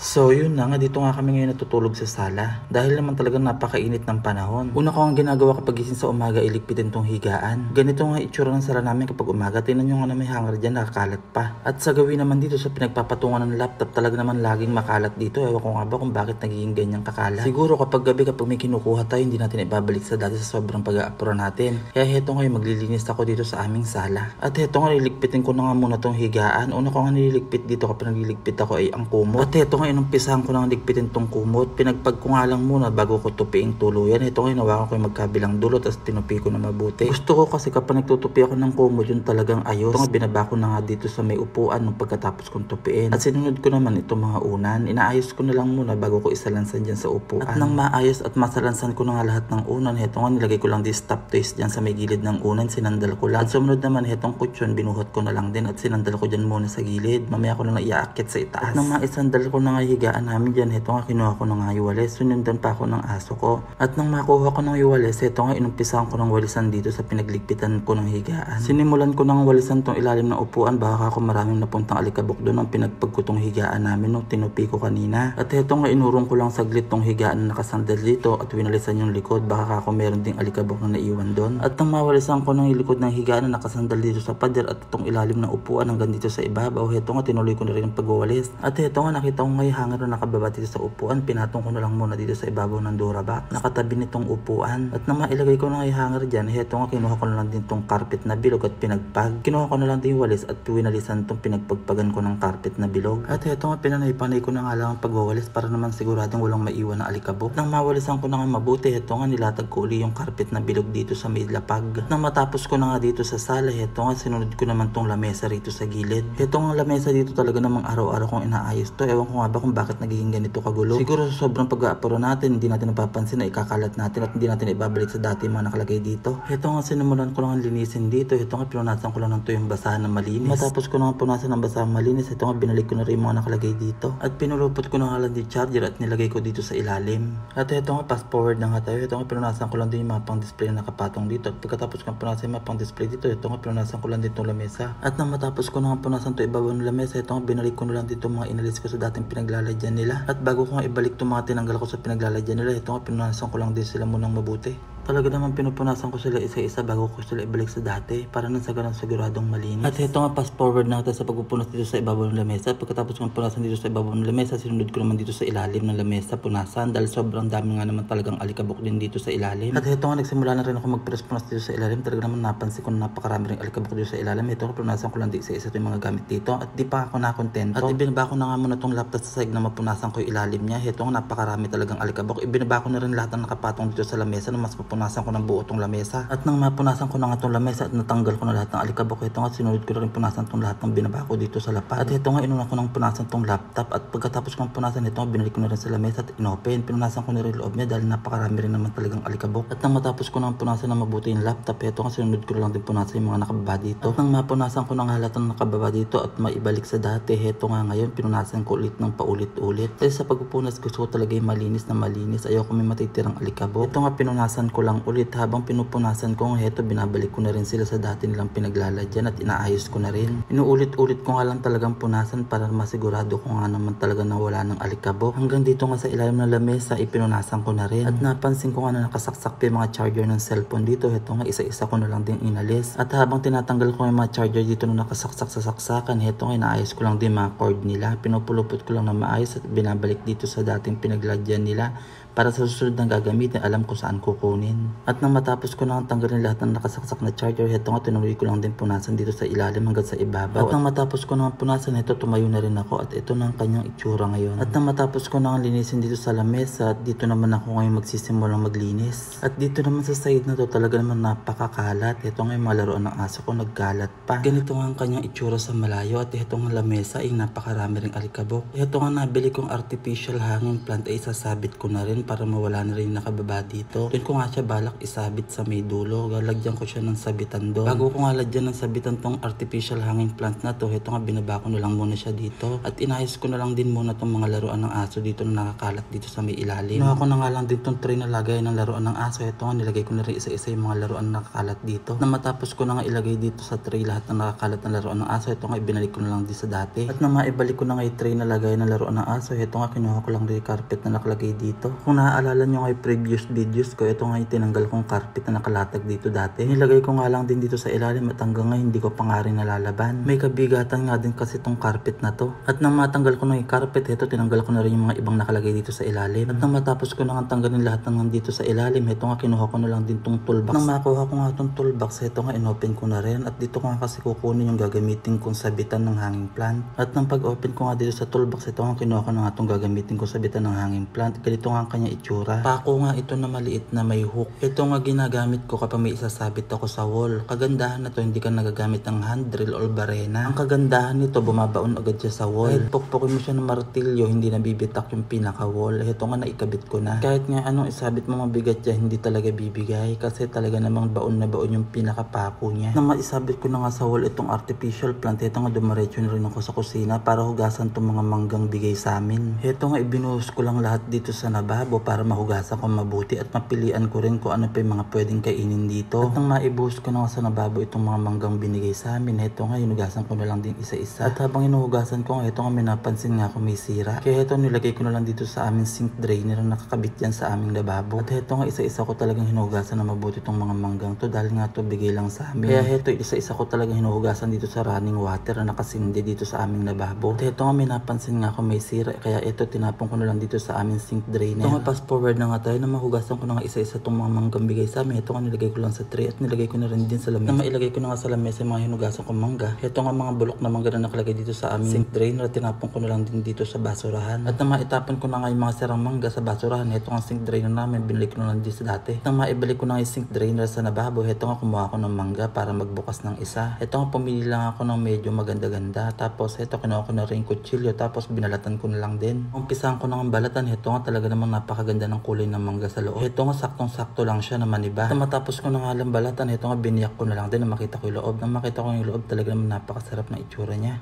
So yun na nga, dito nga kami ngayon natutulog sa sala. Dahil naman talagang napakainit ng panahon. Una ko ang ginagawa kapag gising sa umaga, iligpitin tong higaan. Ganito nga itsura ng sala namin kapag umaga. Tingnan nyo nga na may hanger dyan, nakakalat pa. At sa gawin naman dito sa pinagpapatungan ng laptop, talaga naman laging makalat dito. Ewan ko nga ba kung bakit nagiging ganyang kakalat. Siguro kapag gabi, kapag may kinukuha tayo, hindi natin ibabalik sa dati sa sobrang pag-aapura natin. Kaya heto ngayon, maglilinis ako dito sa aming sala. At heto nga, niligpitin ko na nga muna tong higaan. Una ko nga nililigpit dito kapag nagliligpit ako ay ang kumot. At heto nga, inumpisahan ko nang ligpitin tong kumot. Pinagpag ko nga lang muna bago ko tupiing tuluyan. Ito ngayon, nawakan ko yung magkabilang dulo, tapos tinupi ko na mabuti. Gusto ko kasi kapag nagtutupi ako ng kumot, yun talagang ayos. Ito nga, binaba ko na nga dito sa may upuan nung pagkatapos kong tupiin. At sinunod ko naman itong mga unan. Inaayos ko na lang muna bago ko isalansan dyan sa upuan. At nang maayos at masalansan ko na nga lahat ng unan, heto nga, nilagay ko lang di stop twist dyan sa may gilid ng unan, sinandal ko lang. At sumunod naman, hetong kutsyon, binuhot ko na lang din at sinandal ko dyan muna sa gilid. Mamaya ko na iaakit sa itaas. At nang maisandal ko na nga higaan namin dyan, heto nga, kinuha ko na nga yung walis. Sunundan pa ako ng aso ko. At nang makuha ko ng yung walis, heto nga, inumpisahan ko ng walisan dito sa pinagligpitan ko ng higaan. Sinimulan ko ng walisan tong ilalim ng upuan, baka ako maraming napuntang alikabok doon ang pinagpag ko tong higaan namin nung tinupi ko kanina. At heto nga, inurong ko lang saglit tong higaan na nakasandal dito at winalisan yung likod, baka ako meron ding alikabok na naiwan doon. At nang mawalisan ko ng likod ng higaan na nakasandal dito sa pader at itong ilalim ng upuan hanggang dito sa ibabaw, heto nga, tinuloy ko na rin ang pagwawalis. At heto nga, nakita ko nga yung hanger na nakababa dito sa upuan, pinatong ko na lang muna dito sa ibabaw ng Durabox, nakatabi nitong upuan. At nang mailagay ko na yung hanger dyan, heto nga, kinuha ko na lang din tong carpet na bilog at pinagpag. Kinuha ko na lang din yung walis at winalisan tong pinagpagpagan ko ng carpet na bilog. At heto nga, pinanay-panay ko na nga lang ang pagwawalis para naman siguradong walang maiwan na alikabok. Nang mawalisan ko na nga mabuti, heto nga, nilatag ko uli yung carpet na bilog dito sa may lapag. Nang matapos ko na nga dito sa sala, heto nga, sinunod ko naman tong lamesa rito sa gilid. Heto nga, lamesa dito talaga namang araw-araw kong inaayos to. Ewan ko nga ba kung bakit nagiging ganito kagulo. Siguro sa sobrang pag-aapuro natin, hindi natin napapansin na ikakalat natin at hindi natin ibabalik sa dati mga nakalagay dito. Heto nga, sinimulan ko lang linisin dito. Heto nga, pinunasan ko lang ng tuyong basahan na malinis. Matapos ko na nga punasan ng basahan malinis, heto nga, binalik ko na rin mga nakalagay dito. At pinulupot ko na nga lang yung charger at nilagay ko dito sa ilalim. At heto nga, fast forward na nga tayo. Heto nga, pinunasan ko lang din yung mga pang display na nakapatong dito. At pagkatapos ko punasan yung mga pang display dito, heto nga, pinunasan ko lang dito yung lamesa. At nang matapos ko na nga punasan to ibabaw ng lamesa, heto nga, binalik ko na lang dito mga inalis ko sa dating pinaglalagyan nila. At bago ko nga ibalik itong mga tinanggal ko sa pinaglalagyan nila, heto nga, pinunasan ko lang din sila munang mabuti. Talaga naman pinupunasan ko sila isa-isa bago ko sila ibalik sa dati para nang sa ganun siguradong malinis. At heto nga, fast forward na tayo sa pagpupunas dito sa ibabaw ng lamesa. Pagkatapos kong punasan dito sa ibabaw ng lamesa, sinunod ko naman dito sa ilalim ng lamesa punasan dahil sobrang dami nga naman talagang alikabok din dito sa ilalim. At heto nga, nagsimula na rin ako magpunas dito sa ilalim. Talaga naman napansin ko na napakarami ring alikabok dito sa ilalim. Heto nga, punasan ko lang dito isa-isa yung mga gamit dito at di pa ako nakontento. At ibinaba ko na nga muna tong laptop sa side na mapunasan ko yung ilalim niya. Heto nga, napakarami talagang alikabok. Ibinaba ko na rin lahat ng nakapatong dito sa lamesa na mas mapunasan ko ng buo tong lamesa. At nang mapunasan ko na nga tong lamesa at natanggal ko na lahat ng alikabok, ito nga, sinunod ko na rin punasan tong lahat ng binaba ko dito sa lapad. At ito nga, inuna ko nang punasan tong laptop at pagkatapos kong punasan ito nga, binalik ko na rin sa lamesa at inopen. Pinunasan ko na rin loob niya dahil napakarami rin naman talagang alikabok. At nang matapos ko nang punasan na mabuti yung laptop, ito nga, sinunod ko na lang din punasan yung mga nakababa dito. At nang mapunasan ko na nga lahat ng nakababa dito at maibalik sa dati, ito nga ngayon, pinunasan ko ulit ng paulit-ulit. Dahil sa pagpupunas, gusto ko talaga yung malinis na malinis. Ayoko may matitirang alikabok. Ito nga, pinunasan ko lang ulit. Habang pinupunasan ko, heto, binabalik ko na rin sila sa dati nilang pinaglalagyan at inaayos ko na rin. Inuulit-ulit ko nga lang talagang punasan para masigurado ko nga naman talaga na wala ng alikabok. Hanggang dito nga sa ilalim ng lamesa, ipinunasan ko na rin. At napansin ko nga na nakasaksak pa yung mga charger ng cellphone dito. Heto nga, isa-isa ko na lang din inalis. At habang tinatanggal ko yung mga charger dito na nakasaksak sa saksakan, heto nga, inaayos ko lang din mga cord nila. Pinupulupot ko lang na maayos at binabalik dito sa dating pinaglagyan nila para sa susunod na gagamitin, alam ko saan kukunin. At nang matapos ko na tanggalin lahat ng nakasaksak na charger, heto nga, tinuloy ko lang din punasan dito sa ilalim hanggang sa ibabaw. At nang matapos ko na punasan, ito, tumayo na rin ako at ito na ang kanyang itsura ngayon. At nang matapos ko na linisin dito sa lamesa, at dito naman ako ngayon magsisimulang maglinis. At dito naman sa side na to, talaga naman napakakalat. Ito nga, yung mga laruan ng aso ko nagkalat pa. Ganito nga ang kanyang itsura sa malayo at ito nga lamesa ay napakarami ring alikabok. Ito nga, nabili kong artificial hanging plant ay sasabit ko na rin para mawala na rin nakababa dito. Doon ko nga siya siya balak isabit sa may dulo. Lalagyan ko siya ng sabitan doon. Bago ko nga lagyan ng sabitan tong artificial hanging plant na to, ito nga binaba ko na lang muna siya dito. At inayos ko na lang din muna tong mga laruan ng aso dito na nakakalat dito sa may ilalim. Kinuha ko na nga lang din tong tray na lagay ng laruan ng aso. Ito nga nilagay ko na rin isa-isa yung mga laruan na nakakalat dito. Na matapos ko na nga ilagay dito sa tray lahat ng nakakalat na laruan ng aso, ito nga ibinalik ko na lang din sa dati. At na maibalik ko na nga yung tray na lagay ng laruan ng aso, ito nga kinuha ko lang din yung carpet na nakalagay dito. Kung naaalala nyo nga yung previous videos ko, ito nga yung tinanggal kong carpet na nakalatag dito dati. Nilagay ko nga lang din dito sa ilalim at hanggang ngayon hindi ko pa nga rin nalalaban. May kabigatan nga din kasi tong carpet na to. At nang matanggal ko na yung carpet, ito tinanggal ko na rin yung mga ibang nakalagay dito sa ilalim. At nang matapos ko na nga tanggalin lahat ng nandito sa ilalim, ito nga kinuha ko na lang din tong toolbox. Nang makuha ko nga tong toolbox, ito nga inopen ko na rin. At dito ko nga kasi kukunin yung gagamitin kong sabitan ng hanging plant. At nang pag-open ko nga dito sa toolbox, ito nga kinuha ko na nga itong gagamitin kong sabitan ng hanging plant. Ganito nga ang kanya itsura. Pako nga ito na maliit na may hook. Ito nga ginagamit ko kapag may isasabit ako sa wall. Kagandahan na to, hindi ka nagagamit ng hand drill or barena. Ang kagandahan nito, bumabaon agad siya sa wall. Kahit pukpukin mo siya ng martilyo, hindi nabibitak yung pinaka-wall. Ito nga naikabit ko na. Kahit nga anong isabit mo mabigat siya, hindi talaga bibigay. Kasi talaga namang baon na baon yung pinaka-pako niya. Nang maisabit ko na nga sa wall itong artificial plant, ito nga dumiretso na rin ako sa kusina para hugasan itong mga manggang bigay sa amin. Ito nga ibinuhos ko lang lahat dito sa lababo para mahugasan ko mabuti at mapilian ko rin kung ano pa yung mga pwedeng kainin dito. At nang maibuhos ko na nga sa lababo itong mga manggang binigay sa amin, ito nga hinugasan ko na lang din isa-isa. At habang hinuhugasan ko nga, ito nga may napansin nga ako may sira. Kaya ito nilagay ko na lang dito sa aming sink drainer na nakakabit yan sa aming lababo. At ito nga isa-isa ko talagang hinuhugasan na mabuti itong mga manggang to dahil nga to bigay lang sa amin. Kaya ito isa-isa ko talagang hinuhugasan dito sa running water na nakasindi dito sa aming lababo. At ito nga may napansin nga ako may sira, kaya ito tinapon ko na lang dito sa aming sink drainer. Ito nga fast forward na nga tayo na mahugasan ko na nga isa-isa itong mga manggang bigay sa amin. Ito nga nilagay ko lang sa tray at nilagay ko na rin din sa lamesa. Na mailagay ko na nga sa lamesa yung mga hinugasan kong mangga. Ito nga mga bulok na mangga na nakalagay dito sa aming sink drainer at tinapon ko na lang din dito sa basurahan. At nang maitapon ko na nga yung mga sirang mangga sa basurahan, ito nga sink drainer namin, binalik ko na lang din sa dati. Nang maibalik ko na nga yung sink drainer sa lababo, ito nga kumuha ko ng mangga para magbukas ng isa. Ito nga pumili lang ako ng medyo maganda-ganda. Tapos ito kinuha ko na rin kutsilyo, tapos binalatan ko na lang din. Umpisahan ko na ng balatan, ito nga talaga namang napakaganda ng kulay ng mangga sa loob. Ito nga saktong-sakto lang siya naman iba. At matapos ko na nga lang balatan, ito nga biniyak ko na lang din na makita ko yung loob. Nang makita ko yung loob, talaga naman napakasarap na itsura niya.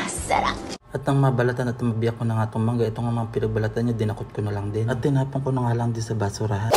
Sarap! At nang mabalatan at mabiyak ko na nga itong mangga, ito nga mga pinagbalatan niya, dinakot ko na lang din. At tinapon ko na nga lang din sa basurahan.